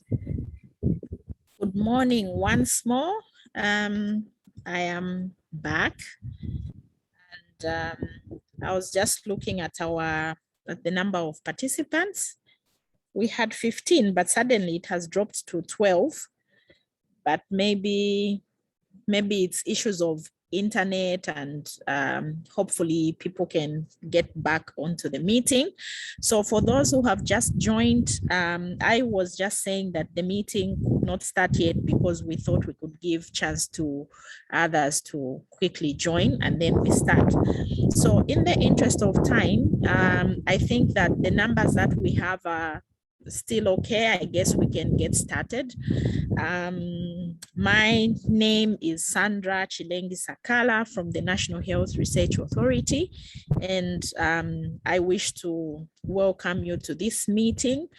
Good morning once more. I am back, and I was just looking at the number of participants. We had 15, but suddenly it has dropped to 12. But maybe it's issues of internet, and hopefully people can get back onto the meeting. So for those who have just joined, I was just saying that the meeting could not start yet because we thought we could give chance to others to quickly join and then we start. So in the interest of time, I think that the numbers that we have are still okay. I guess we can get started. My name is Sandra Chilengi Sakala from the National Health Research Authority, and I wish to welcome you to this meeting.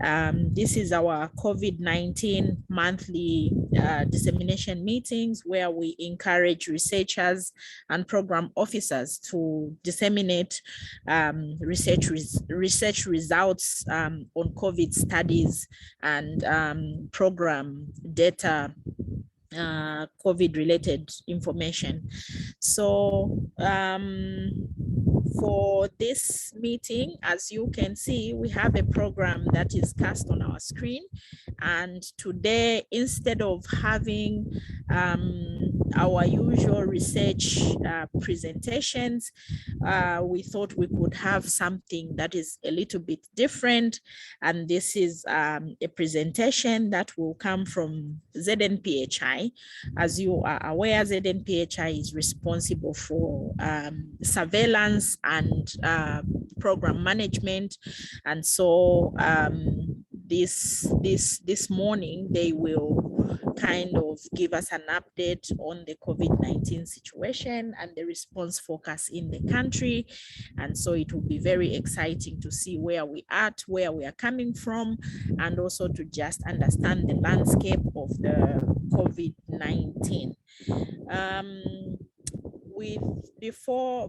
This is our COVID-19 monthly dissemination meetings where we encourage researchers and program officers to disseminate research results on COVID studies and program data, COVID-related information. So for this meeting, as you can see, we have a program that is cast on our screen. And today, instead of having our usual research presentations, we thought we could have something that is a little bit different. And this is a presentation that will come from ZNPHI. As you are aware, ZNPHI is responsible for surveillance and program management. And so this morning, they will kind of give us an update on the COVID-19 situation and the response focus in the country. And so it will be very exciting to see where we are, where we are coming from, and also to just understand the landscape of the COVID-19.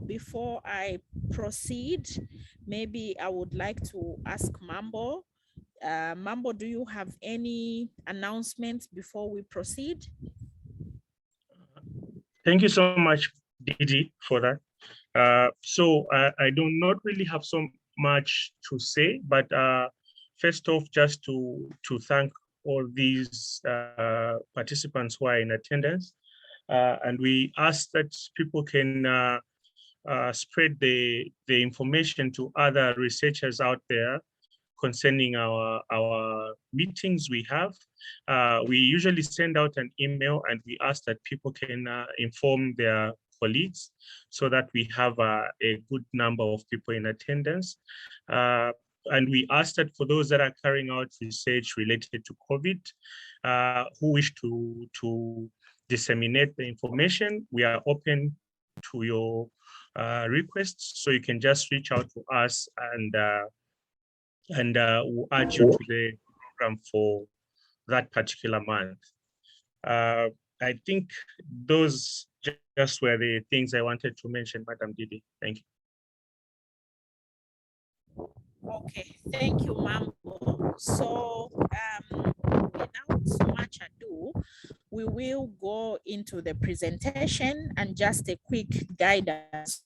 Before I proceed, maybe I would like to ask Mambo. Mambo, do you have any announcements before we proceed? Thank you so much, Didi, for that. So I do not really have so much to say, but first off, just to thank all these participants who are in attendance. And we ask that people can spread the information to other researchers out there concerning our meetings we have. We usually send out an email and we ask that people can inform their colleagues so that we have a good number of people in attendance. And we ask that for those that are carrying out research related to COVID, who wish to disseminate the information, we are open to your requests. So you can just reach out to us and we'll add you to the program for that particular month. I think those just were the things I wanted to mention, Madam Didi. Thank you. Okay, thank you, Mambo. So without much ado, we will go into the presentation and just a quick guidance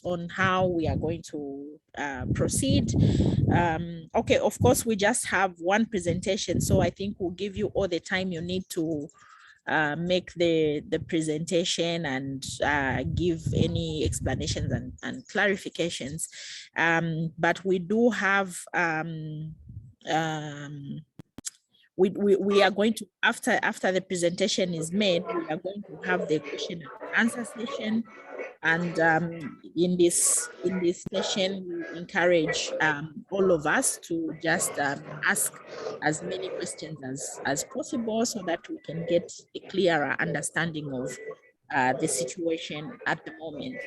on how we are going to proceed. Okay, of course, we just have one presentation, so I think we'll give you all the time you need to make the presentation and give any explanations and clarifications. But we do have, we are going to, after the presentation is made, we are going to have the question and answer session. And in this session, we encourage all of us to just ask as many questions as possible so that we can get a clearer understanding of the situation at the moment.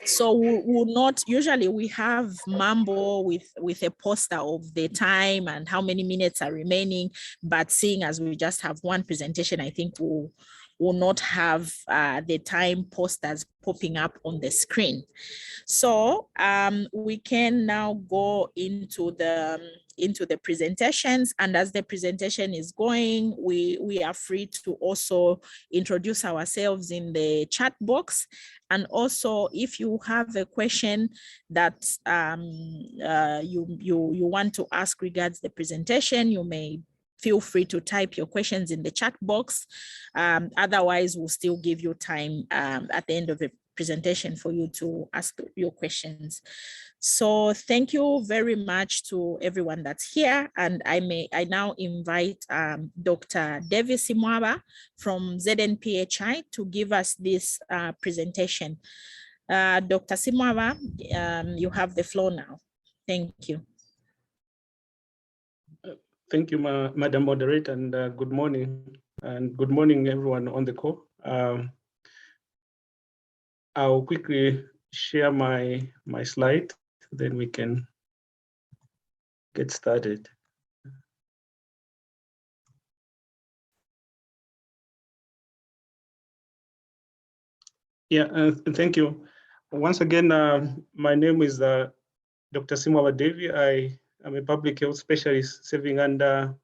So we will not, usually we have Mambo with a poster of the time and how many minutes are remaining, but seeing as we just have one presentation, I think we'll will not have the time posters popping up on the screen. So we can now go into the presentations, and as the presentation is going, we are free to also introduce ourselves in the chat box. And also, if you have a question that you want to ask regards the presentation, you may feel free to type your questions in the chat box. Otherwise, we'll still give you time at the end of the presentation for you to ask your questions. So thank you very much to everyone that's here. And I now invite Dr. Davis Simwaba from ZNPHI to give us this presentation. Dr. Simwaba, you have the floor now. Thank you. Thank you, Madam Moderator, and good morning. And good morning, everyone on the call. I'll quickly share my slide, then we can get started. Yeah, thank you. Once again, my name is Dr. Simwaba Devi. I am a public health specialist serving under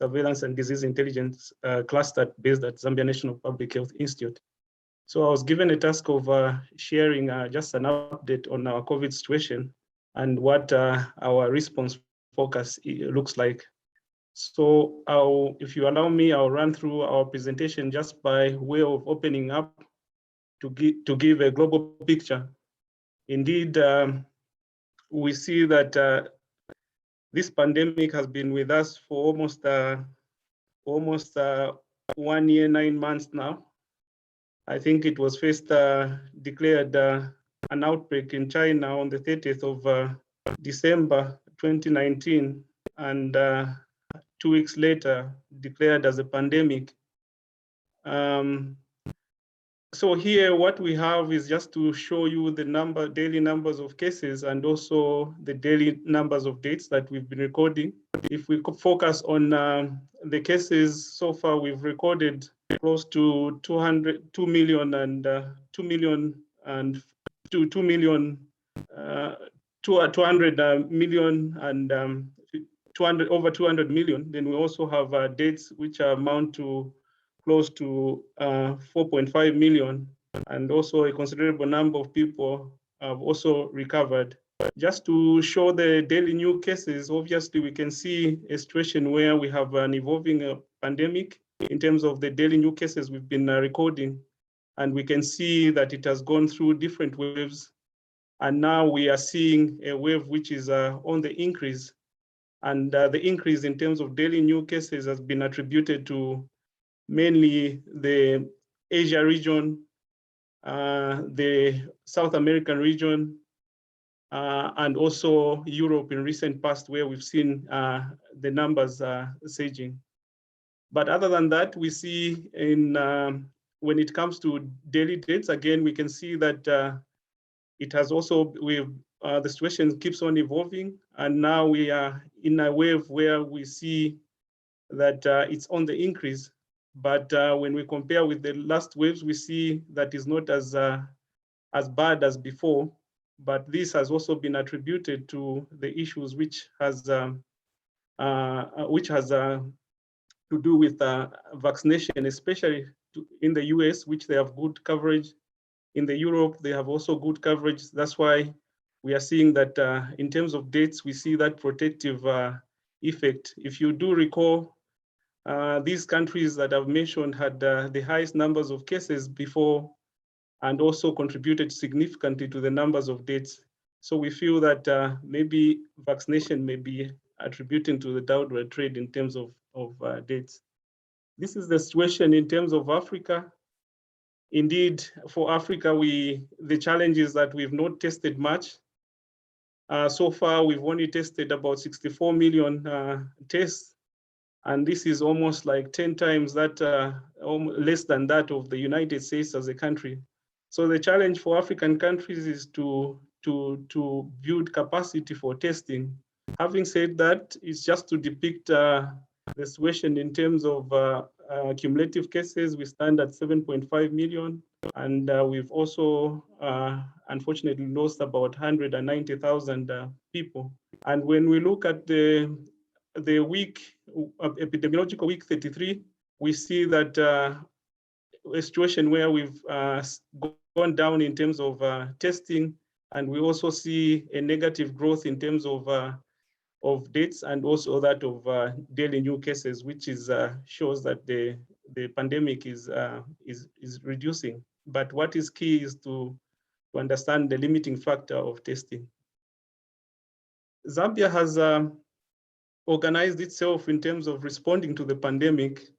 Surveillance and Disease Intelligence cluster based at Zambia National Public Health Institute. So I was given a task of sharing just an update on our COVID situation and what our response focus looks like. So if you allow me, I'll run through our presentation just by way of opening up to give a global picture. Indeed, we see that this pandemic has been with us for almost 1 year, 9 months now. I think it was first declared an outbreak in China on the 30th of December 2019, and 2 weeks later declared as a pandemic. So here what we have is just to show you the daily numbers of cases and also the daily numbers of dates that we've been recording. If we could focus on the cases so far, we've recorded close to 2 million and 2 million and 2 million, 200 million and over 200 million. Then we also have dates which amount to close to 4.5 million, and also a considerable number of people have also recovered. Just to show the daily new cases, obviously we can see a situation where we have an evolving pandemic in terms of the daily new cases we've been recording, and we can see that it has gone through different waves, and now we are seeing a wave which is on the increase, and the increase in terms of daily new cases has been attributed to mainly the Asia region, the South American region, and also Europe in recent past, where we've seen the numbers surging. But other than that, we see when it comes to daily dates, again, we can see that it has also, the situation keeps on evolving, and now we are in a wave where we see that it's on the increase. But when we compare with the last waves, we see that is not as bad as before. But this has also been attributed to the issues which has to do with vaccination, especially in the US, which they have good coverage. In the Europe, they have also good coverage. That's why we are seeing that in terms of dates, we see that protective effect. If you do recall, these countries that I've mentioned had the highest numbers of cases before and also contributed significantly to the numbers of deaths. So we feel that maybe vaccination may be attributing to the downward trend in terms of deaths. This is the situation in terms of Africa. Indeed, for Africa, the challenge is that we've not tested much. So far, we've only tested about 64 million tests. And this is almost like 10 times that, less than that of the United States as a country. So the challenge for African countries is to build capacity for testing. Having said that, it's just to depict the situation in terms of cumulative cases, we stand at 7.5 million. And we've also, unfortunately, lost about 190,000 people. And when we look at the week, epidemiological week 33, we see that a situation where we've gone down in terms of testing, and we also see a negative growth in terms of deaths and also that of daily new cases, which is shows that the pandemic is reducing. But what is key is to understand the limiting factor of testing. Zambia has organized itself in terms of responding to the pandemic,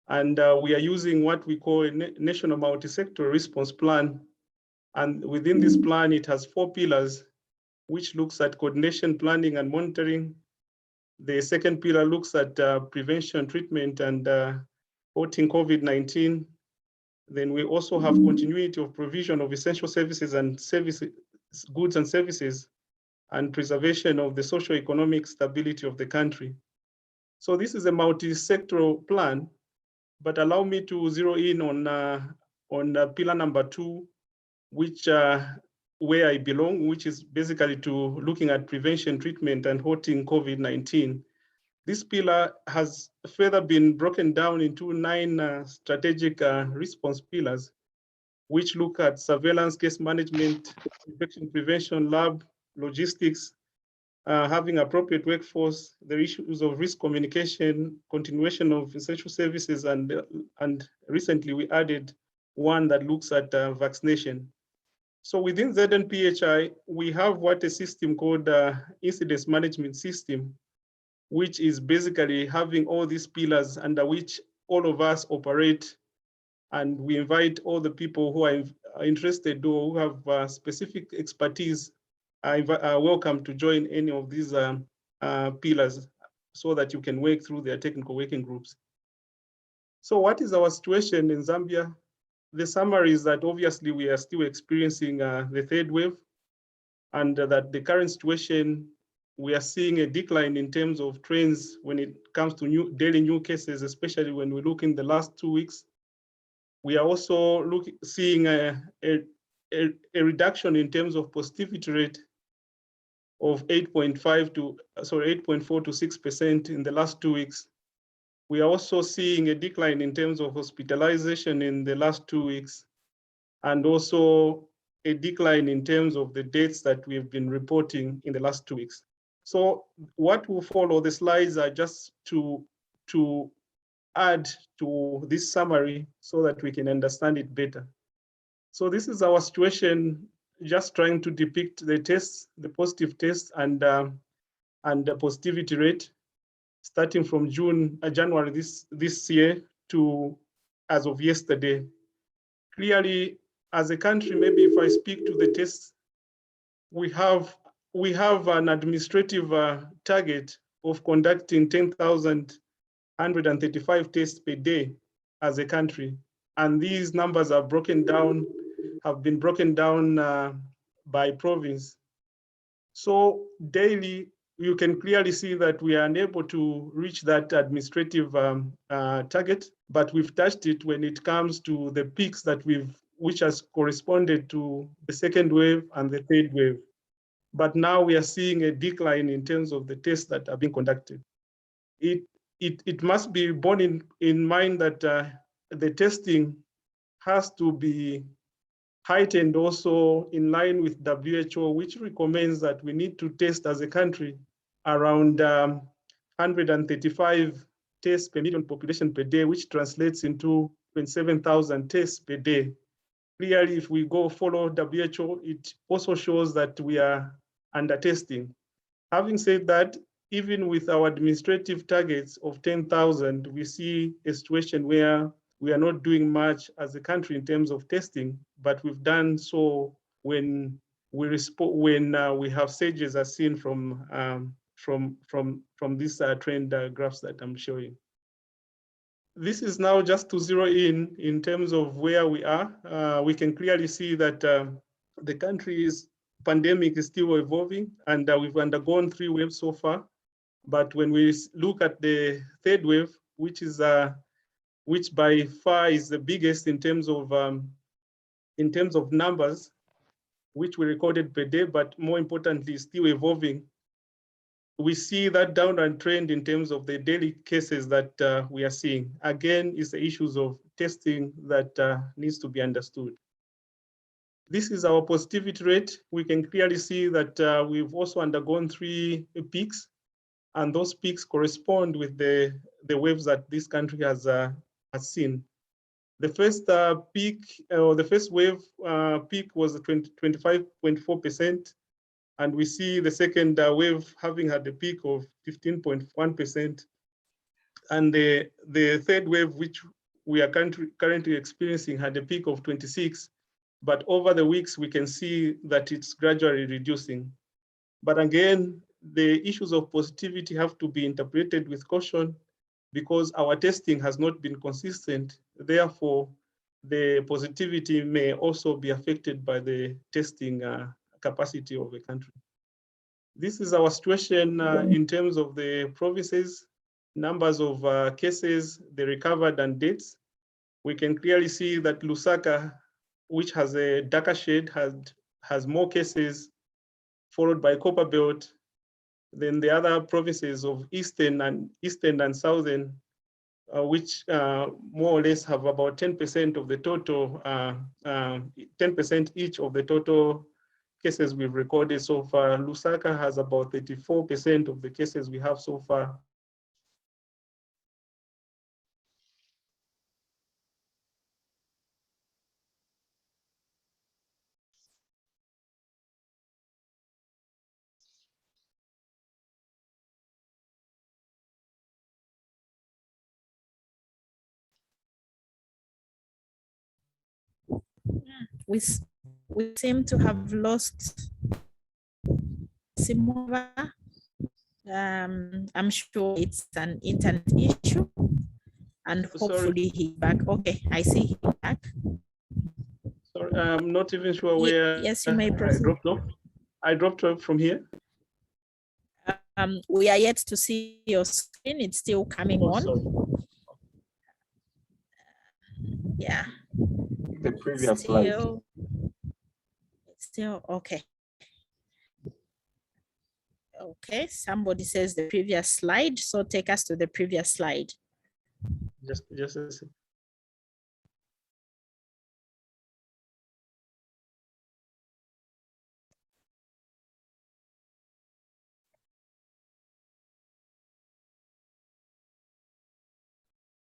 and we are using what we call a national multi-sector response plan. And within this plan, it has 4 pillars, which looks at coordination, planning, and monitoring. The second pillar looks at prevention, treatment, and halting COVID-19. Then we also have continuity of provision of essential services and goods and services, and preservation of the socio-economic stability of the country. So this is a multi-sectoral plan, but allow me to zero in on pillar number 2, which where I belong, which is basically to looking at prevention, treatment, and halting COVID-19. This pillar has further been broken down into 9 strategic response pillars, which look at surveillance, case management, infection prevention, lab, logistics, having appropriate workforce, the issues of risk communication, continuation of essential services, and recently we added one that looks at vaccination. So within ZNPHI, we have what a system called incidence management system, which is basically having all these pillars under which all of us operate. And we invite all the people who are interested or who have specific expertise are welcome to join any of these pillars so that you can work through their technical working groups. So what is our situation in Zambia? The summary is that obviously we are still experiencing the 3rd wave, and that the current situation, we are seeing a decline in terms of trends when it comes to daily new cases, especially when we look in the last 2 weeks. We are also seeing a reduction in terms of positivity rate of 8.4 to 6% in the last 2 weeks. We are also seeing a decline in terms of hospitalization in the last 2 weeks, and also a decline in terms of the deaths that we've been reporting in the last 2 weeks. So what will follow, the slides are just to add to this summary so that we can understand it better. So this is our situation, just trying to depict the tests, the positive tests, and the positivity rate, starting from January this year to as of yesterday. Clearly, as a country, maybe if I speak to the tests, we have an administrative target of conducting 10,135 tests per day as a country. And these numbers have been broken down by province. So daily, you can clearly see that we are unable to reach that administrative target, but we've touched it when it comes to the peaks that which has corresponded to the 2nd wave and the 3rd wave. But now we are seeing a decline in terms of the tests that are being conducted. It must be borne in mind that the testing has to be heightened also in line with WHO, which recommends that we need to test as a country around 135 tests per million population per day, which translates into 27,000 tests per day. Clearly, if we go follow WHO, it also shows that we are under testing. Having said that, even with our administrative targets of 10,000, we see a situation where we are not doing much as a country in terms of testing, but we've done so when we have surges as seen from these trend graphs that I'm showing. This is now just to zero in terms of where we are. We can clearly see that the country's pandemic is still evolving, and we've undergone 3 waves so far. But when we look at the 3rd wave, which is which by far is the biggest in terms of numbers, which we recorded per day, but more importantly, still evolving. We see that downward trend in terms of the daily cases that we are seeing. Again, it's the issues of testing that needs to be understood. This is our positivity rate. We can clearly see that we've also undergone 3 peaks, and those peaks correspond with the waves that this country has seen. The first peak, or the first wave peak was 25.4%, and we see the second wave having had a peak of 15.1%, and the third wave, which we are currently experiencing, had a peak of 26%. But over the weeks, we can see that it's gradually reducing. But again, the issues of positivity have to be interpreted with caution because our testing has not been consistent. Therefore, the positivity may also be affected by the testing capacity of the country. This is our situation in terms of the provinces, numbers of cases, the recovered and deaths. We can clearly see that Lusaka, which has a darker shade, has more cases, followed by Copperbelt. Then the other provinces of Eastern and Southern, which more or less have about 10% of the total, 10% each of the total cases we've recorded so far. Lusaka has about 34% of the cases we have so far. We seem to have lost Simova. I'm sure it's an internet issue, and hopefully he's back. Okay, I see him back. Sorry, I'm not even sure where. Yes, you may proceed. I dropped off from here. We are yet to see your screen. It's still coming on. Sorry. Yeah. The previous slide. It's still okay. Okay, somebody says the previous slide, so take us to the previous slide. Just a second.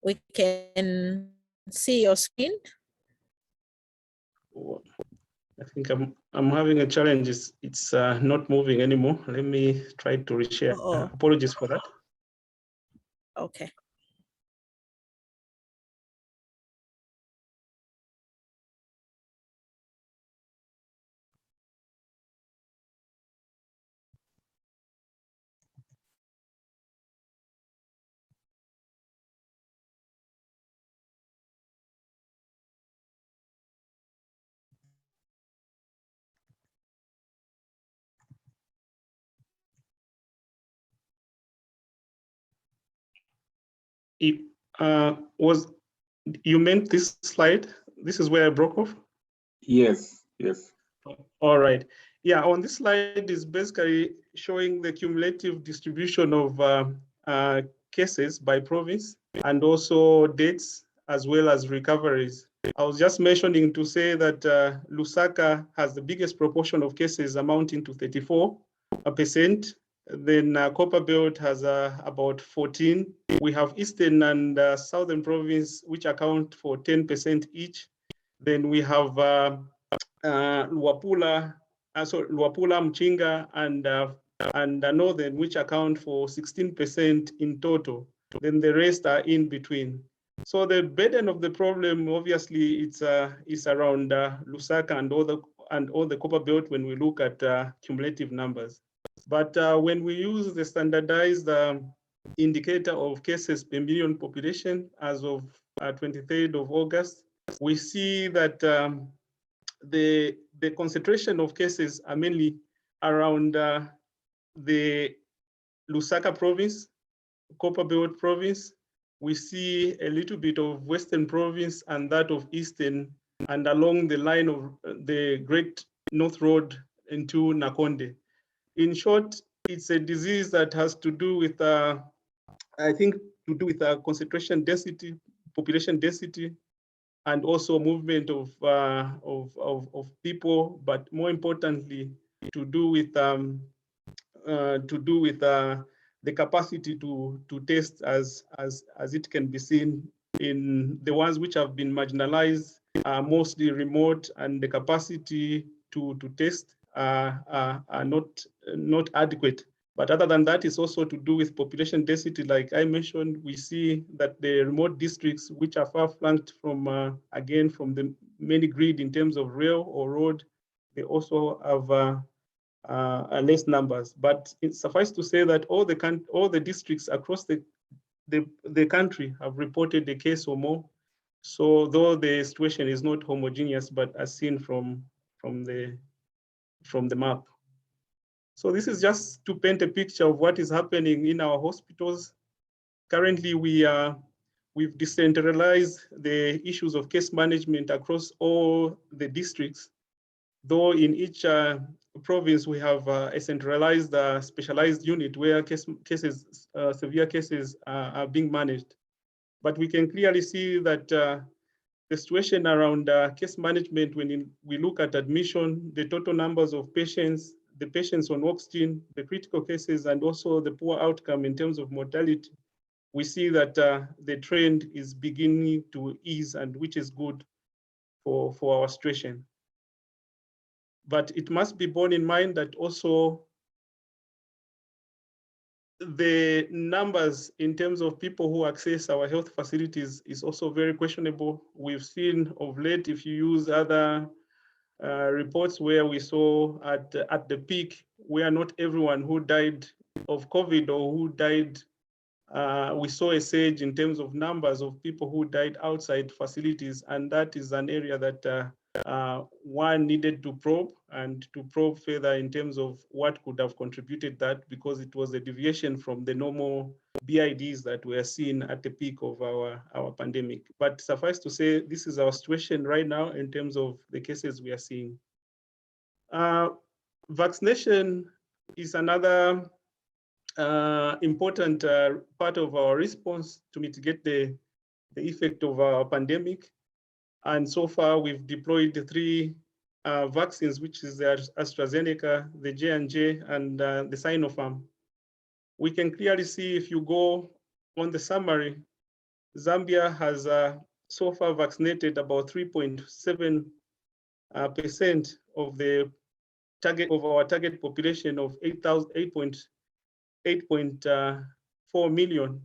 We can see your screen. I think I'm having a challenge. It's not moving anymore. Let me try to reshare. Apologies for that. Okay. You meant this slide? This is where I broke off? Yes, yes. All right. Yeah, on this slide is basically showing the cumulative distribution of cases by province and also dates as well as recoveries. I was just mentioning to say that Lusaka has the biggest proportion of cases amounting to 34%. Then Copperbelt has about 14. We have Eastern and Southern province, which account for 10% each. Then we have Luapula, Mchinga, and Northern, which account for 16% in total. Then the rest are in between. So the burden of the problem, obviously, it's around Lusaka and all the Copperbelt when we look at cumulative numbers. But when we use the standardized indicator of cases per million population as of 23rd of August, we see that the concentration of cases are mainly around the Lusaka province, Copperbelt province, we see a little bit of Western Province and that of Eastern, and along the line of the Great North Road into Nakonde. In short, it's a disease that has to do with, I think, to do with concentration density, population density, and also movement of people, but more importantly, to do with the capacity to test as it can be seen in the ones which have been marginalized, mostly remote, and the capacity to test are not adequate. But other than that, it's also to do with population density. Like I mentioned, we see that the remote districts, which are far flanked from, again, from the many grid in terms of rail or road, they also have less numbers. But it suffice to say that all the districts across the country have reported a case or more. So though the situation is not homogeneous, but as seen from the map. So this is just to paint a picture of what is happening in our hospitals. Currently, we've decentralized the issues of case management across all the districts, though in each province we have a centralized specialized unit where severe cases are being managed. But we can clearly see that the situation around case management, when we look at admission, the total numbers of patients, the patients on oxygen, the critical cases, and also the poor outcome in terms of mortality, we see that the trend is beginning to ease, and which is good for our situation. But it must be borne in mind that also the numbers in terms of people who access our health facilities is also very questionable. We've seen of late, if you use other reports where we saw at the peak, where not everyone who died of COVID or who died, we saw a surge in terms of numbers of people who died outside facilities. And that is an area that one needed to probe further in terms of what could have contributed that, because it was a deviation from the normal BIDs that were seen at the peak of our pandemic. But suffice to say, this is our situation right now in terms of the cases we are seeing. Vaccination is another important part of our response to mitigate the effect of our pandemic. And so far, we've deployed the 3 vaccines, which is the AstraZeneca, the J&J, and the Sinopharm. We can clearly see, if you go on the summary, Zambia has so far vaccinated about 3.7% of the our target population of 8.4 million.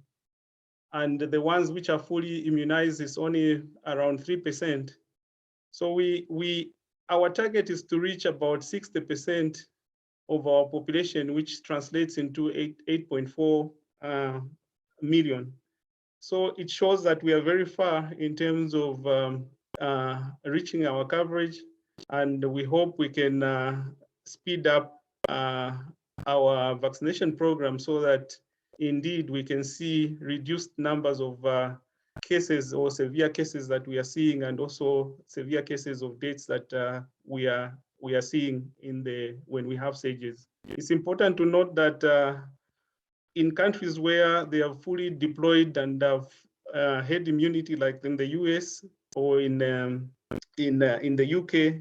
And the ones which are fully immunized is only around 3%. So our target is to reach about 60% of our population, which translates into 8.4 million. So it shows that we are very far in terms of reaching our coverage, and we hope we can speed up our vaccination program so that indeed we can see reduced numbers of cases or severe cases that we are seeing, and also severe cases of deaths that we are seeing when we have surges. It's important to note that in countries where they are fully deployed and have herd immunity, like in the US or in the UK,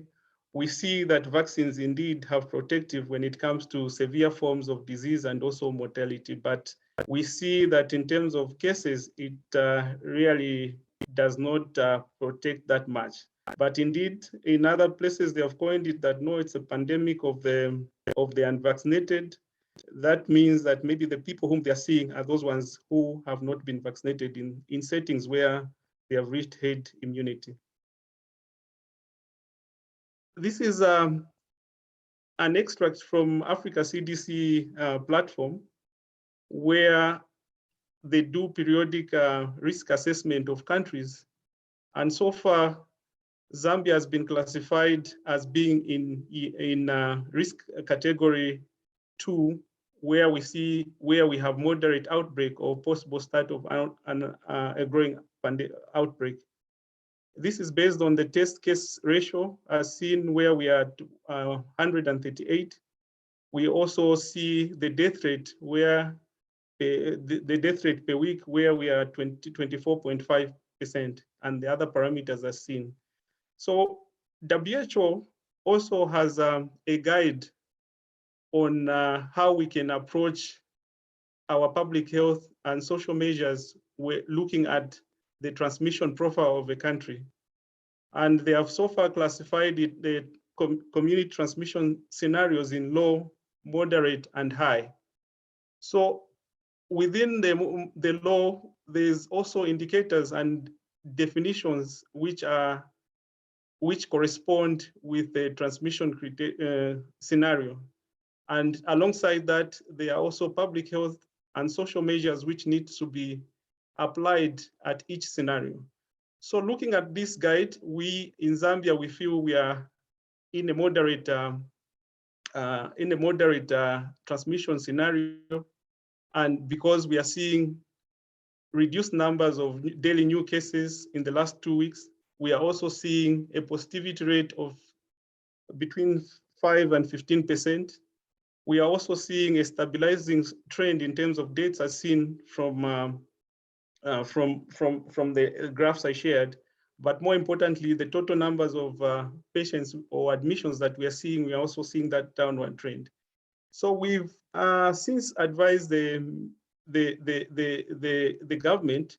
we see that vaccines indeed have protective when it comes to severe forms of disease and also mortality. But we see that in terms of cases, it really does not protect that much. But indeed, in other places, they have coined it that no, it's a pandemic of the unvaccinated. That means that maybe the people whom they're seeing are those ones who have not been vaccinated in settings where they have reached herd immunity. This is an extract from Africa CDC platform, where they do periodic risk assessment of countries. And so far, Zambia has been classified as being in risk category 2, where we have moderate outbreak or possible start of a growing outbreak. This is based on the test case ratio as seen where we are at 138. We also see the death rate where the death rate per week where we are 24.5%, and the other parameters are seen. So WHO also has a guide on how we can approach our public health and social measures. We're looking at the transmission profile of a country. And they have so far classified the community transmission scenarios in low, moderate, and high. So within the law, there's also indicators and definitions which correspond with the transmission scenario. And alongside that, there are also public health and social measures which need to be applied at each scenario. So looking at this guide, we in Zambia, we feel we are in a moderate transmission scenario. And because we are seeing reduced numbers of daily new cases in the last 2 weeks, we are also seeing a positivity rate of between 5 and 15%. We are also seeing a stabilizing trend in terms of deaths as seen from the graphs I shared. But more importantly, the total numbers of patients or admissions that we are seeing, we are also seeing that downward trend. So we've since advised the government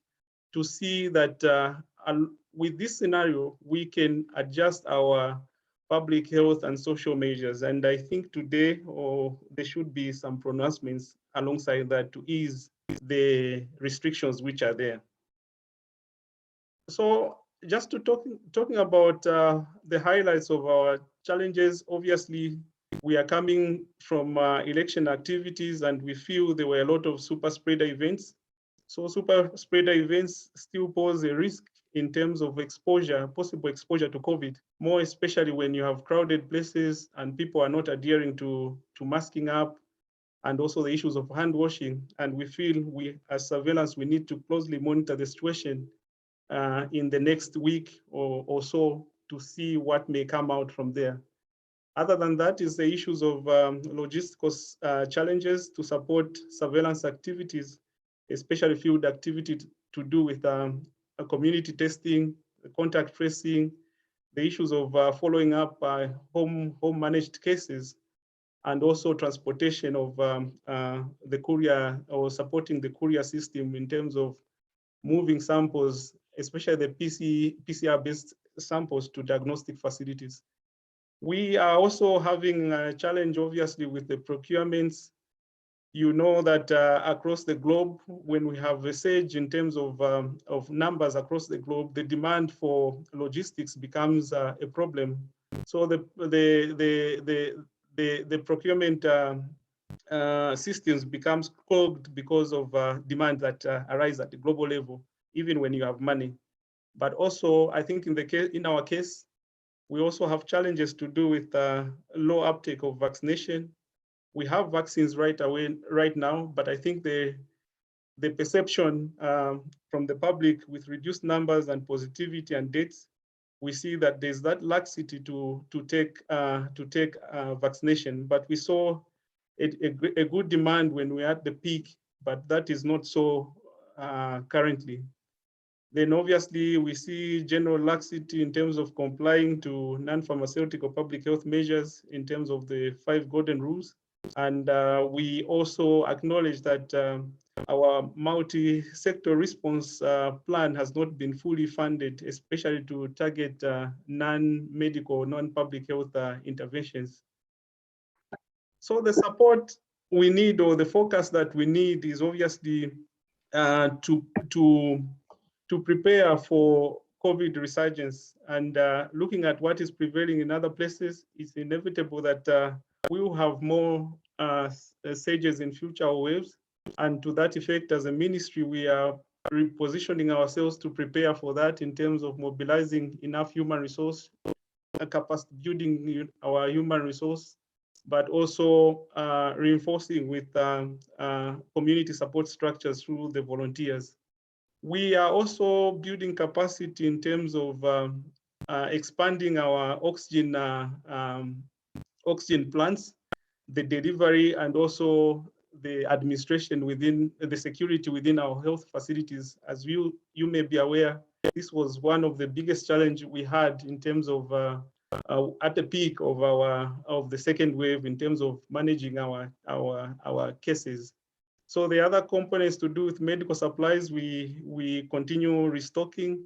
to see that with this scenario, we can adjust our public health and social measures. And I think today, there should be some pronouncements alongside that to ease the restrictions which are there. So just to talking about the highlights of our challenges, obviously, we are coming from election activities and we feel there were a lot of super spreader events. So super spreader events still pose a risk in terms of exposure, possible exposure to COVID, more especially when you have crowded places and people are not adhering to masking up, and also the issues of hand washing. And we feel as surveillance, we need to closely monitor the situation in the next week or so to see what may come out from there. Other than that is the issues of logistical challenges to support surveillance activities, especially field activity to do with community testing, contact tracing, the issues of following up home managed cases, and also transportation of the courier or supporting the courier system in terms of moving samples, especially the PCR-based samples to diagnostic facilities. We are also having a challenge, obviously, with the procurements. You know that across the globe, when we have a surge in terms of numbers across the globe, the demand for logistics becomes a problem. So the procurement systems becomes clogged because of demand that arise at the global level, even when you have money. But also, I think in our case, we also have challenges to do with low uptake of vaccination. We have vaccines right now, but I think the perception from the public with reduced numbers and positivity and deaths, we see that there's that laxity to take vaccination. But we saw a good demand when we had the peak, but that is not so currently. Then obviously we see general laxity in terms of complying to non-pharmaceutical public health measures in terms of the 5 golden rules. And we also acknowledge that our multi-sector response plan has not been fully funded, especially to target non-medical, non-public health interventions. So the support we need, or the focus that we need, is obviously to prepare for COVID resurgence. And looking at what is prevailing in other places, it's inevitable that we will have more surges in future waves. And to that effect, as a ministry, we are repositioning ourselves to prepare for that in terms of mobilizing enough human resource, capacity building our human resource, but also reinforcing with community support structures through the volunteers. We are also building capacity in terms of expanding our oxygen plants, the delivery, and also the administration within the security within our health facilities. As you may be aware, this was one of the biggest challenge we had in terms of at the peak of the second wave in terms of managing our cases. So the other components to do with medical supplies, we continue restocking.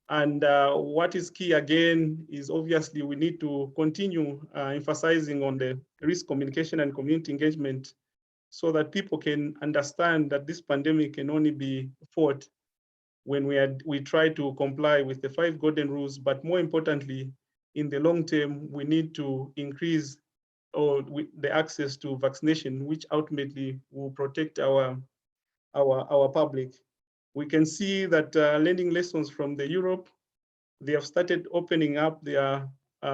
And what is key again is obviously we need to continue emphasizing on the risk communication and community engagement so that people can understand that this pandemic can only be fought when we try to comply with the 5 golden rules. But more importantly, in the long term, we need to increase the access to vaccination, which ultimately will protect our public. We can see that learning lessons from the Europe, they have started opening up their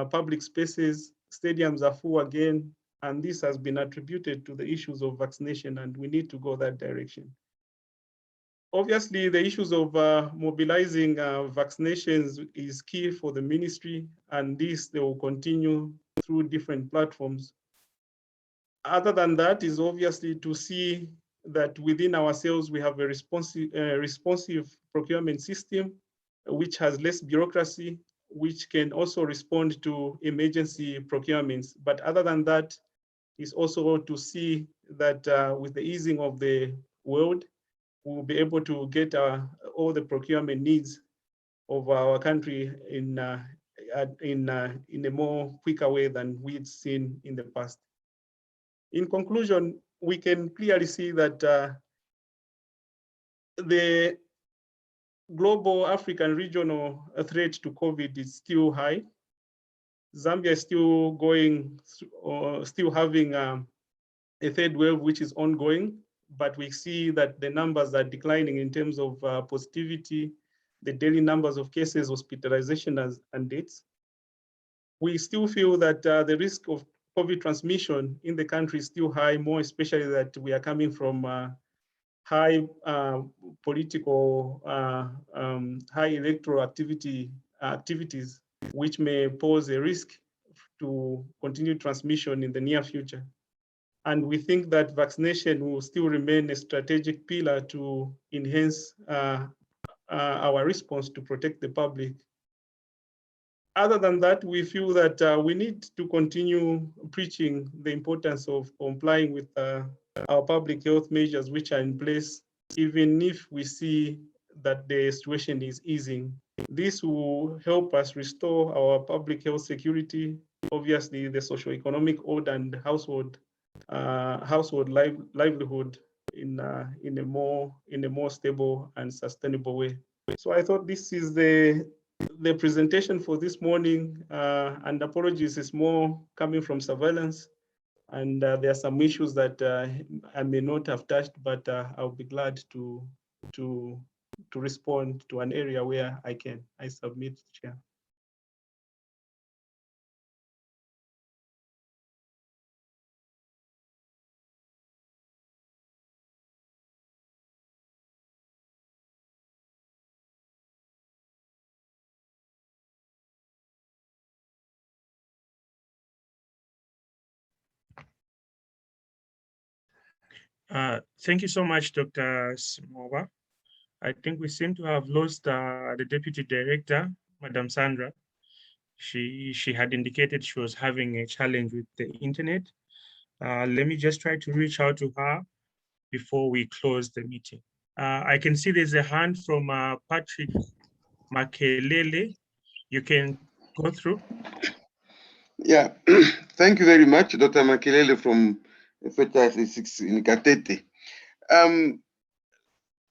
public spaces, stadiums are full again, and this has been attributed to the issues of vaccination, and we need to go that direction. Obviously, the issues of mobilizing vaccinations is key for the ministry, and this they will continue through different platforms. Other than that is obviously to see that within ourselves we have a responsive procurement system, which has less bureaucracy, which can also respond to emergency procurements. But other than that, is also to see that with the easing of the world, we'll be able to get all the procurement needs of our country in a more quicker way than we'd seen in the past. In conclusion, we can clearly see that the global African regional threat to COVID is still high. Zambia is still going, still having a third wave, which is ongoing, but we see that the numbers are declining in terms of positivity, the daily numbers of cases, hospitalization, and deaths. We still feel that the risk of COVID transmission in the country is still high, more especially that we are coming from high political, high electoral activities, which may pose a risk to continued transmission in the near future. And we think that vaccination will still remain a strategic pillar to enhance our response to protect the public. Other than that, we feel that we need to continue preaching the importance of complying with our public health measures which are in place, even if we see that the situation is easing. This will help us restore our public health security, obviously the socio-economic order and household livelihood in a more stable and sustainable way. So I thought this is the presentation for this morning, and apologies, is more coming from surveillance, and there are some issues that I may not have touched, but I'll be glad to respond to an area where I can. I submit, Chair. Thank you so much, Dr. Simova. I think we seem to have lost the Deputy Director, Madam Sandra. She had indicated she was having a challenge with the internet. Let me just try to reach out to her before we close the meeting. I can see there's a hand from Patrick Makelele. You can go through. Yeah, thank you very much, Dr. Makelele from FETA 36 in Katete.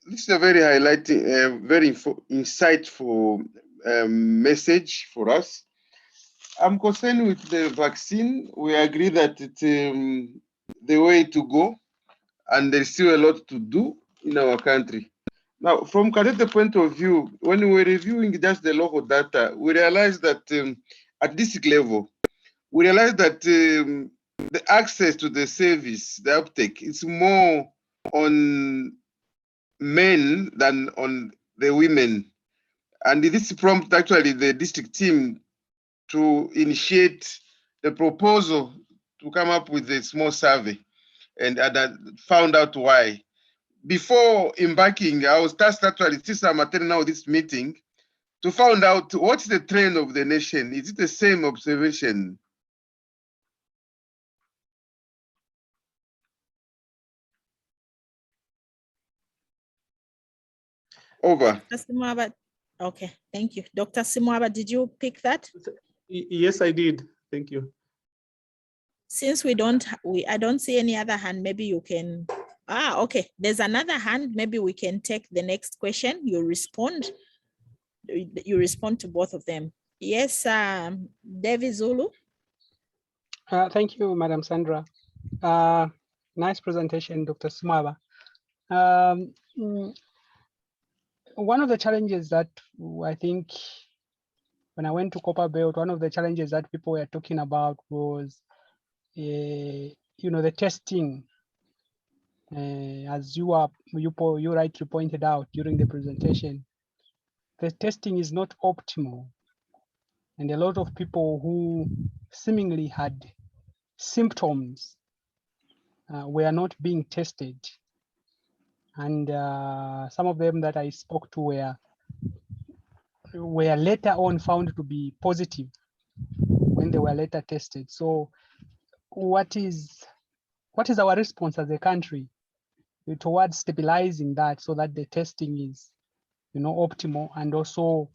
This is a very highlighting, very insightful message for us. I'm concerned with the vaccine. We agree that it's the way to go, and there's still a lot to do in our country. Now, from Katete point of view, when we were reviewing just the local data, we realized that at district level, we realized that the access to the service, the uptake, it's more on men than on the women. And this prompted actually the district team to initiate the proposal to come up with a small survey, and I found out why. Before embarking, I was tasked actually, since I'm attending now this meeting, to find out what's the trend of the nation. Is it the same observation? Over. Dr. Simwaba. Okay, thank you. Dr. Simwaba, did you pick that? Yes, I did. Thank you. Since I don't see any other hand, maybe you can, okay. There's another hand, maybe we can take the next question. You respond to both of them. Yes, David Zulu. Thank you, Madam Sandra. Nice presentation, Dr. Simwaba. One of the challenges that I think when I went to Copper Belt, one of the challenges that people were talking about was, the testing. As you rightly pointed out during the presentation, the testing is not optimal. And a lot of people who seemingly had symptoms were not being tested. And some of them that I spoke to were later on found to be positive when they were later tested. So what is our response as a country towards stabilizing that, so that the testing is, optimal? And also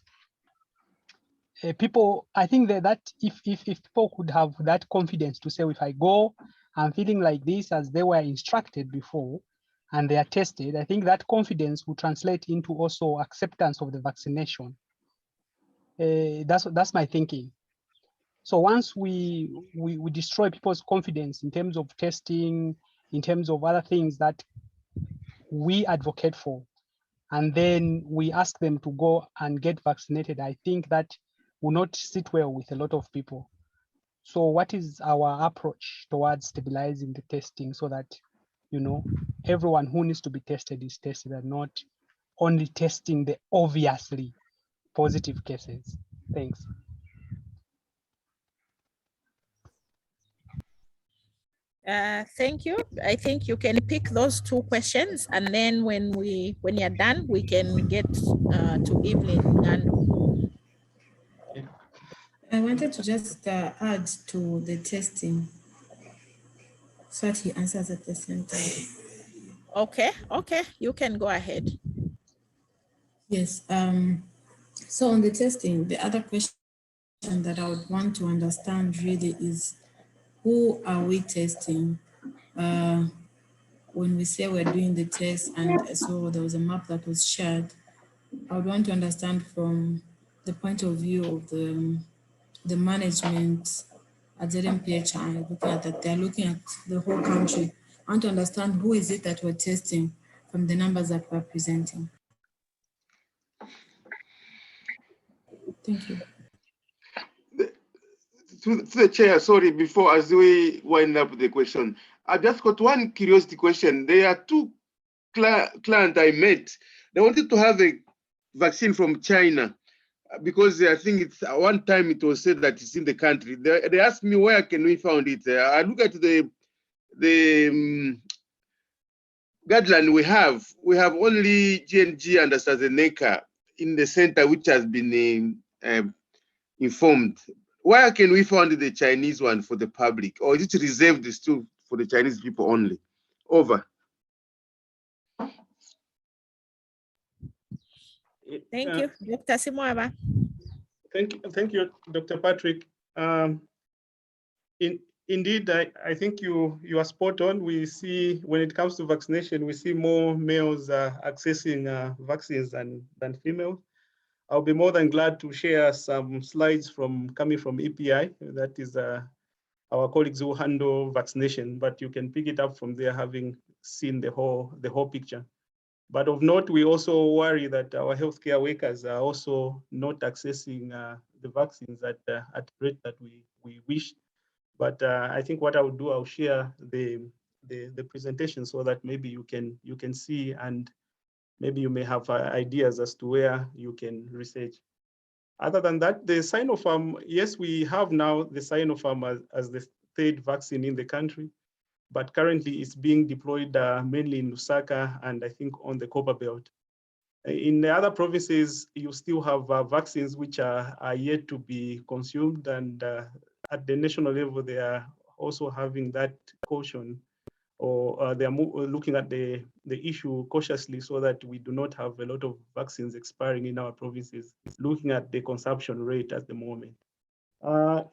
people, I think that if people could have that confidence to say, if I go, I'm feeling like this as they were instructed before, and they are tested, I think that confidence will translate into also acceptance of the vaccination. That's my thinking. So once we destroy people's confidence in terms of testing, in terms of other things that we advocate for, and then we ask them to go and get vaccinated, I think that will not sit well with a lot of people. So what is our approach towards stabilizing the testing, so that, everyone who needs to be tested is tested, and not only testing the obviously positive cases? Thanks. Thank you. I think you can pick those two questions, and then when you're done, we can get to Evelyn. And I wanted to just add to the testing, so that he answers at the same time. okay, you can go ahead. Yes. So on the testing, the other question that I would want to understand really is, who are we testing? When we say we're doing the test, and so there was a map that was shared, I would want to understand from the point of view of the management at ZMPHI, looking at that, they're looking at the whole country. I want to understand who is it that we're testing from the numbers that we're presenting. Thank you. To the chair, sorry, before as we wind up the question, I just got one curiosity question. There are two clients I met. They wanted to have a vaccine from China, because I think it's one time it was said that it's in the country. They asked me, where can we find it? I look at the guideline we have. We have only G&G and AstraZeneca in the center, which has been informed. Where can we find the Chinese one for the public, or is it reserved still for the Chinese people only? Over. Thank you, Dr. Simwaba. Thank you, Dr. Patrick. Indeed, I think you are spot on. We see, when it comes to vaccination, we see more males accessing vaccines than females. I'll be more than glad to share some slides coming from EPI. That is our colleagues who handle vaccination, but you can pick it up from there, having seen the whole picture. But of note, we also worry that our healthcare workers are also not accessing the vaccines at the rate that we wish. But I think what I would do, I'll share the presentation so that maybe you can see, and maybe you may have ideas as to where you can research. Other than that, the Sinopharm, yes, we have now the Sinopharm as the third vaccine in the country, but currently it's being deployed mainly in Lusaka and I think on the Copper Belt. In the other provinces, you still have vaccines which are yet to be consumed, and at the national level, they are also having that caution, or they are looking at the issue cautiously so that we do not have a lot of vaccines expiring in our provinces, looking at the consumption rate at the moment.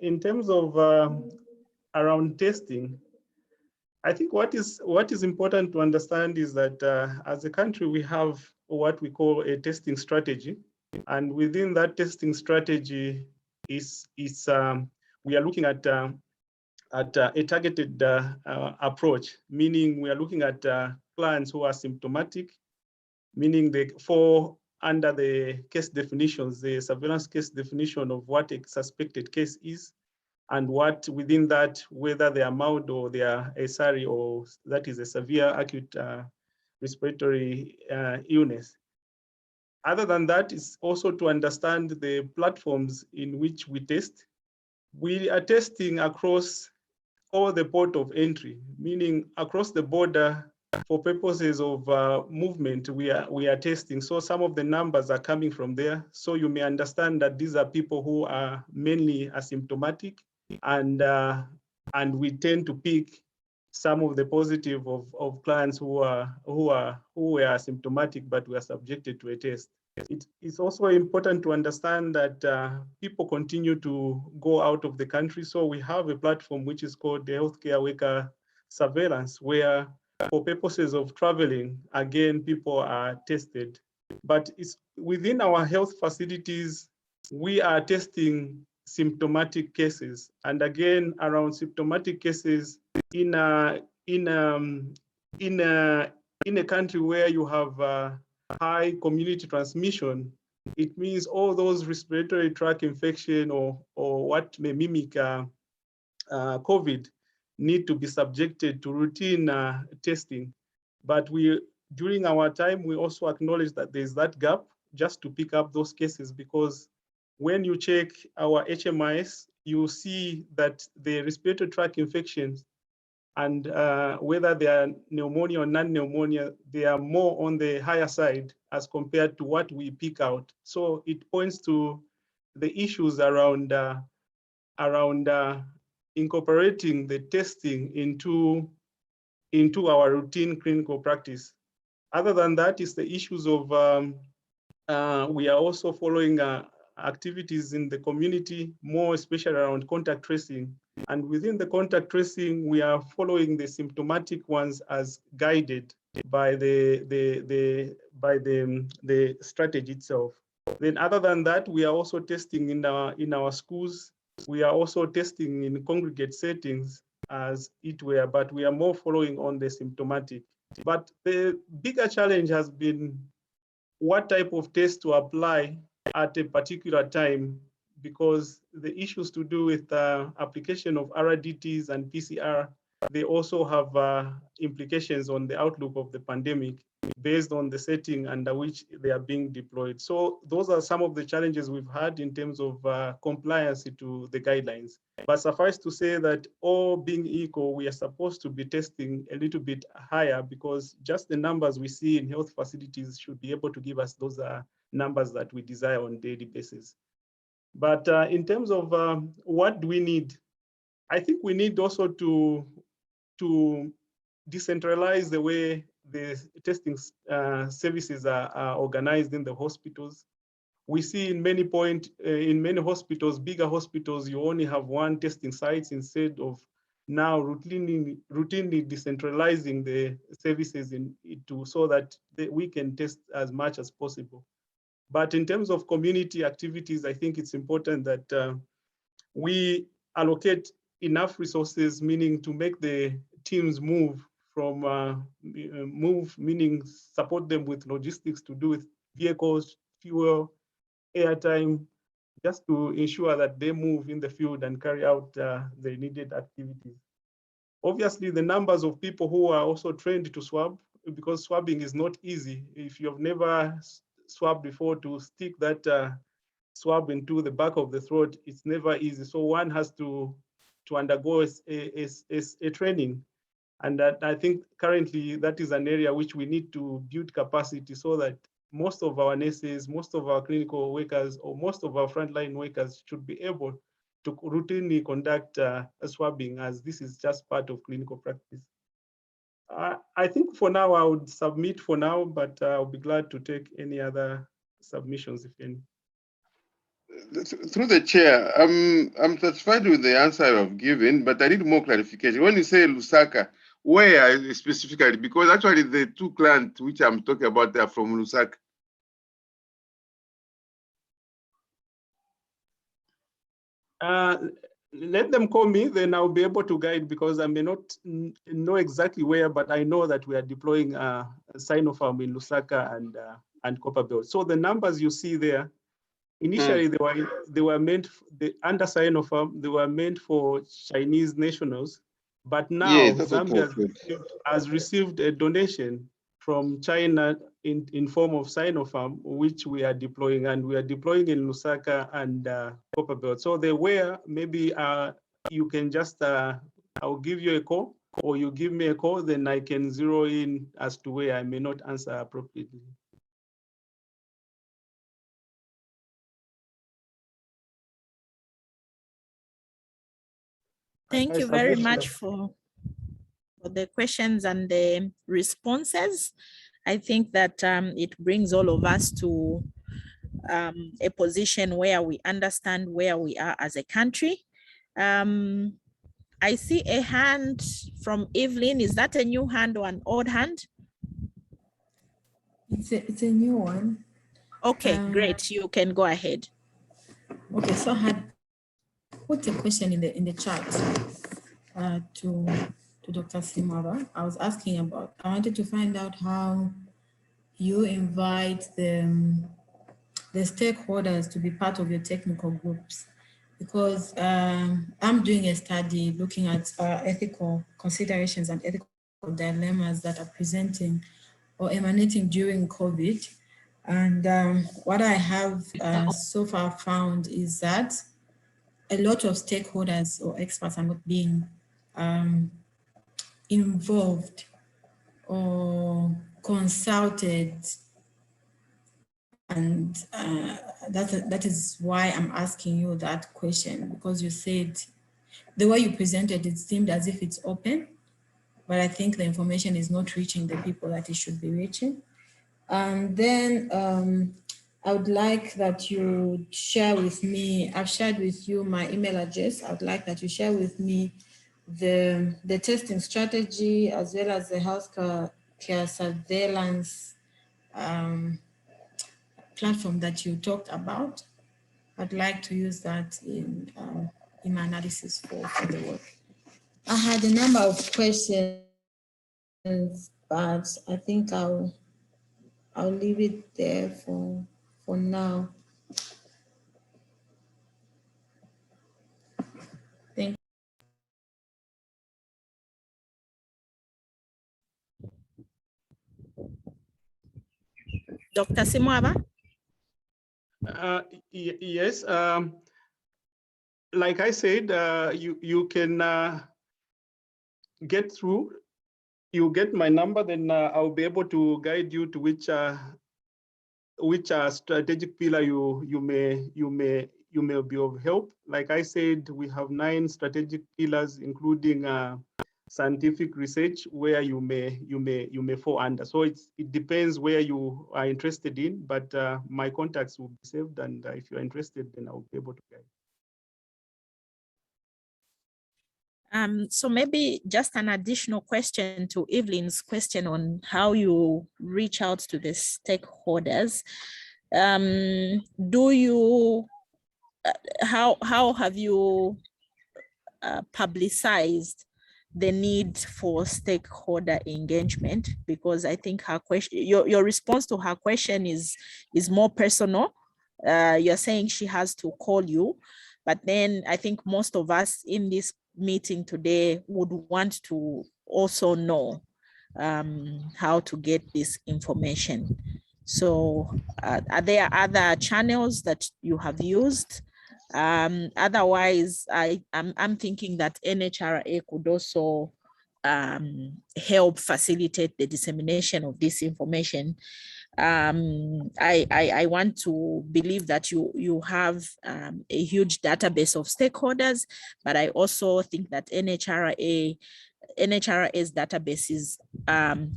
In terms of around testing, I think what is important to understand is that as a country, we have what we call a testing strategy. And within that testing strategy we are looking at a targeted approach, meaning we are looking at clients who are symptomatic, meaning they fall under the case definitions, the surveillance case definition of what a suspected case is, and what within that, whether they are mild or they are a SARI, or that is a severe acute respiratory illness. Other than that, is also to understand the platforms in which we test. We are testing across all the port of entry, meaning across the border for purposes of movement, we are testing. So some of the numbers are coming from there. So you may understand that these are people who are mainly asymptomatic, and we tend to pick some of the positive of clients who were asymptomatic but were subjected to a test. It's also important to understand that people continue to go out of the country. So we have a platform which is called the Healthcare Worker Surveillance, where for purposes of traveling, again, people are tested. But it's within our health facilities, we are testing symptomatic cases. And again, around symptomatic cases in a country where you have high community transmission, it means all those respiratory tract infection or what may mimic COVID need to be subjected to routine testing. But during our time, we also acknowledge that there's that gap just to pick up those cases, because when you check our HMIS, you see that the respiratory tract infections, and whether they are pneumonia or non-pneumonia, they are more on the higher side as compared to what we pick out. So it points to the issues around incorporating the testing into our routine clinical practice. Other than that, is the issues of we are also following activities in the community, more especially around contact tracing. And within the contact tracing, we are following the symptomatic ones as guided by the strategy itself. Then other than that, we are also testing in our schools. We are also testing in congregate settings as it were, but we are more following on the symptomatic. But the bigger challenge has been what type of test to apply at a particular time, because the issues to do with application of RDTs and PCR, they also have implications on the outlook of the pandemic based on the setting under which they are being deployed. So those are some of the challenges we've had in terms of compliance to the guidelines. But suffice to say that all being equal, we are supposed to be testing a little bit higher, because just the numbers we see in health facilities should be able to give us those numbers that we desire on a daily basis. But in terms of what do we need, I think we need also to decentralize the way the testing services are organized in the hospitals. We see in many hospitals, bigger hospitals, you only have one testing site instead of now routinely decentralizing the services so that we can test as much as possible. But in terms of community activities, I think it's important that we allocate enough resources, meaning to make the teams move from meaning support them with logistics to do with vehicles, fuel, airtime, just to ensure that they move in the field and carry out the needed activities. Obviously, the numbers of people who are also trained to swab, because swabbing is not easy. If you've never swabbed before, to stick that swab into the back of the throat, it's never easy. So one has to undergo a training. And that, I think currently that is an area which we need to build capacity so that most of our nurses, most of our clinical workers, or most of our frontline workers should be able to routinely conduct swabbing, as this is just part of clinical practice. I think for now I would submit for now, but I'll be glad to take any other submissions, if any. Through the chair, I'm satisfied with the answer I've given, but I need more clarification. When you say Lusaka, where specifically? Because actually the two clients which I'm talking about are from Lusaka. Let them call me, then I'll be able to guide, because I may not know exactly where, but I know that we are deploying Sinopharm in Lusaka and Copperbelt. So the numbers you see there, initially they were meant under Sinopharm, they were meant for Chinese nationals, but now Zambia has received a donation from China in form of Sinopharm, which we are deploying, and we are deploying in Lusaka and Copperbelt. So they were, maybe you can just, I'll give you a call, or you give me a call, then I can zero in as to where I may not answer appropriately. Thank you very much for the questions and the responses. I think that it brings all of us to a position where we understand where we are as a country. I see a hand from Evelyn. Is that a new hand or an old hand? It's a new one. Okay, great. You can go ahead. Okay, so I had put a question in the chat to Dr. Simara. I was asking about, I wanted to find out how you invite the stakeholders to be part of your technical groups, because I'm doing a study looking at ethical considerations and ethical dilemmas that are presenting or emanating during COVID. And what I have so far found is that a lot of stakeholders or experts are not being involved or consulted. And that is why I'm asking you that question, because you said the way you presented it seemed as if it's open, but I think the information is not reaching the people that it should be reaching. And then I would like that you share with me, I've shared with you my email address. I would like that you share with me the testing strategy, as well as the healthcare surveillance platform that you talked about. I'd like to use that in my analysis for the work. I had a number of questions, but I think I'll leave it there for now. Thank you. Dr. Simwaba? Yes, like I said, you can get through. You get my number, then I'll be able to guide you to which strategic pillar you may be of help. Like I said, we have 9 strategic pillars, including scientific research, where you may fall under. So it depends where you are interested in, but my contacts will be saved, and if you're interested, then I'll be able to guide. So maybe just an additional question to Evelyn's question on how you reach out to the stakeholders. Do you, how have you publicized the need for stakeholder engagement? Because I think her question, your response to her question is more personal. you're saying she has to call you, but then I think most of us in this meeting today would want to also know how to get this information. So are there other channels that you have used? Otherwise, I'm thinking that NHRA could also help facilitate the dissemination of this information. I want to believe that you have a huge database of stakeholders, but I also think that NHRA's database is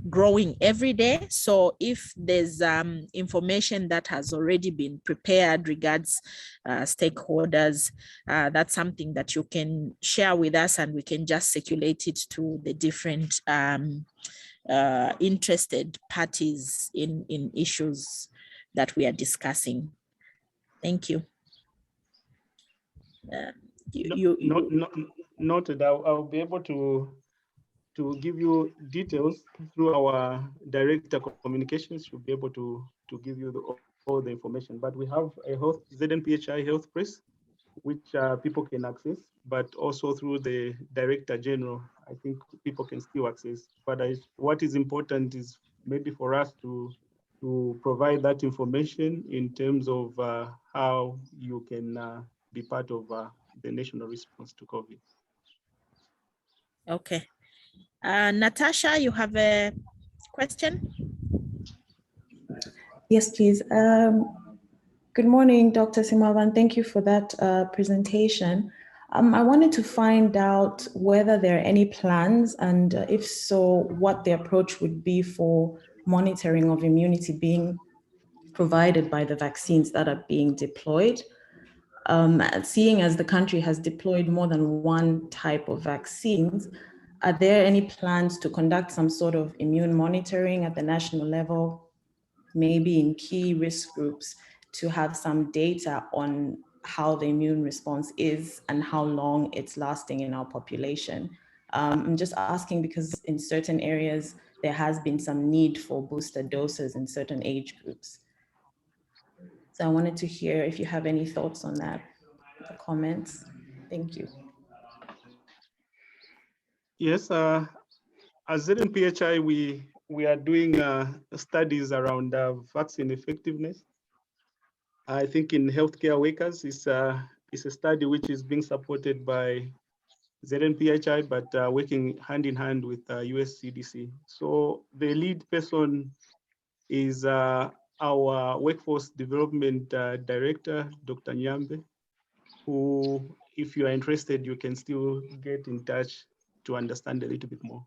growing every day. So if there's information that has already been prepared regards stakeholders, that's something that you can share with us, and we can just circulate it to the different interested parties in issues that we are discussing. Thank you. Noted. I'll be able to give you details through our director communications. She'll be able to give you all the information. But we have a ZNPHI Health Press, which people can access, but also through the Director General, I think people can still access. But what is important is maybe for us to provide that information in terms of how you can be part of the national response to COVID. Okay. Natasha, you have a question? Yes, please. Good morning, Dr. Simavan. Thank you for that presentation. I wanted to find out whether there are any plans, and if so, what the approach would be for monitoring of immunity being provided by the vaccines that are being deployed. Seeing as the country has deployed more than one type of vaccines, are there any plans to conduct some sort of immune monitoring at the national level, maybe in key risk groups, to have some data on how the immune response is and how long it's lasting in our population? I'm just asking because in certain areas, there has been some need for booster doses in certain age groups. So I wanted to hear if you have any thoughts on that, the comments. Thank you. Yes, as ZNPHI, we are doing studies around vaccine effectiveness. I think in healthcare workers, it's a study which is being supported by ZNPHI, but working hand in hand with US CDC. So the lead person is our workforce development director, Dr. Nyambe, who, if you are interested, you can still get in touch to understand a little bit more.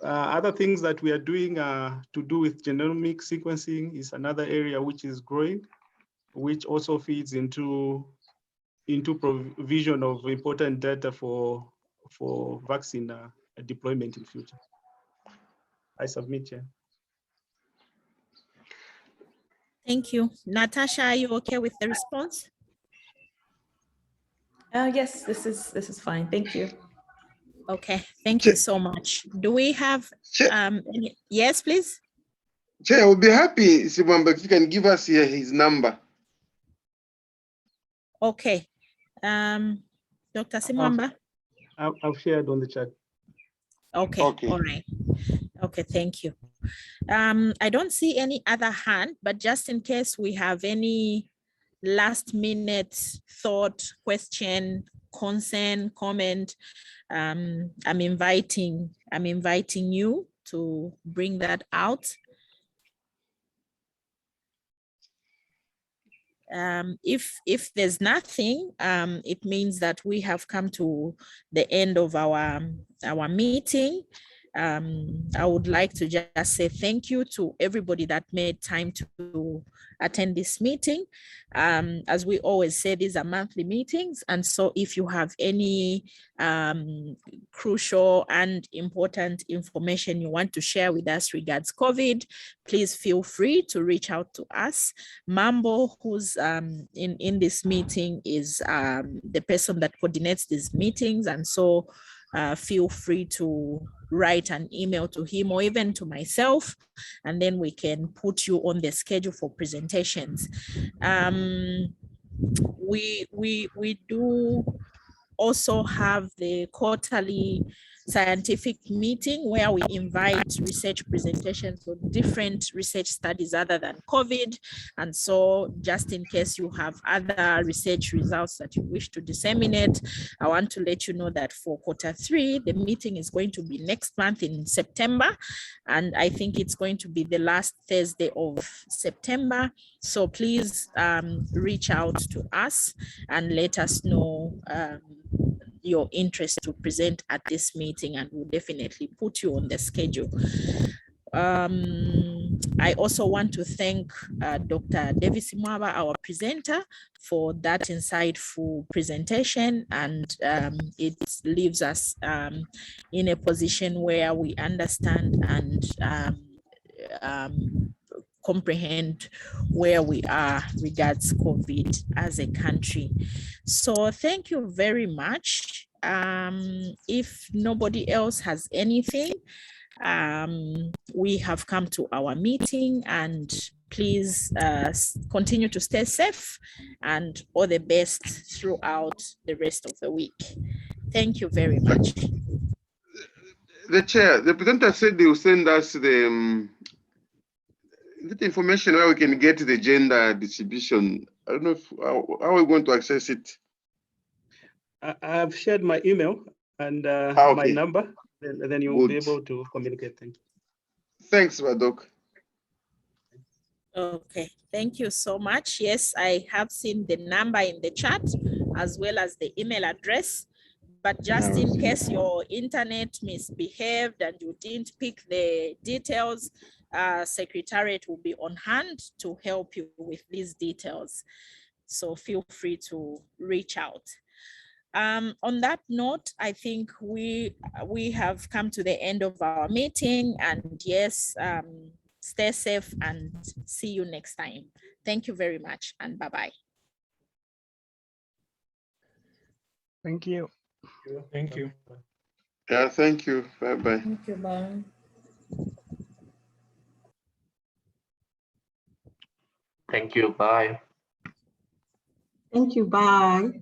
Other things that we are doing to do with genomic sequencing is another area which is growing, which also feeds into provision of important data for vaccine deployment in future. I submit, yeah. Thank you. Natasha, are you okay with the response? Yes, this is fine. Thank you. Okay, thank you so much. Do we have yes, please? Chair, I will be happy, Simwamba, if you can give us here his number. Okay. Dr. Simwamba? I've shared on the chat. Okay. All right. Okay, thank you. I don't see any other hand, but just in case we have any last minute thought, question, concern, comment, I'm inviting you to bring that out. If there's nothing, it means that we have come to the end of our meeting. I would like to just say thank you to everybody that made time to attend this meeting. As we always say, these are monthly meetings. And so if you have any crucial and important information you want to share with us regards COVID, please feel free to reach out to us. Mambo, who's in this meeting, is the person that coordinates these meetings. And so feel free to write an email to him or even to myself, and then we can put you on the schedule for presentations. We do also have the quarterly scientific meeting where we invite research presentations on different research studies other than COVID. And so just in case you have other research results that you wish to disseminate, I want to let you know that for Q3, the meeting is going to be next month in September. And I think it's going to be the last Thursday of September. So please reach out to us and let us know your interest to present at this meeting, and we'll definitely put you on the schedule. I also want to thank Dr. Davis Mwaba, our presenter, for that insightful presentation, and it leaves us in a position where we understand and comprehend where we are regards COVID as a country. So thank you very much. If nobody else has anything, we have come to our meeting, and please continue to stay safe and all the best throughout the rest of the week. Thank you very much. The chair, the presenter said they will send us the information where we can get the gender distribution. I don't know if, how are we going to access it? I've shared my email and my number, and then you will be able to communicate. Thank you. Thanks, Badok. Okay, thank you so much. Yes, I have seen the number in the chat as well as the email address. But just in case your internet misbehaved and you didn't pick the details, Secretariat will be on hand to help you with these details. So feel free to reach out. On that note, I think we have come to the end of our meeting, and yes, stay safe and see you next time. Thank you very much, and bye-bye. Thank you. Thank you. Yeah, thank you. Bye-bye. Thank you, bye. Thank you. Bye. Thank you. Bye.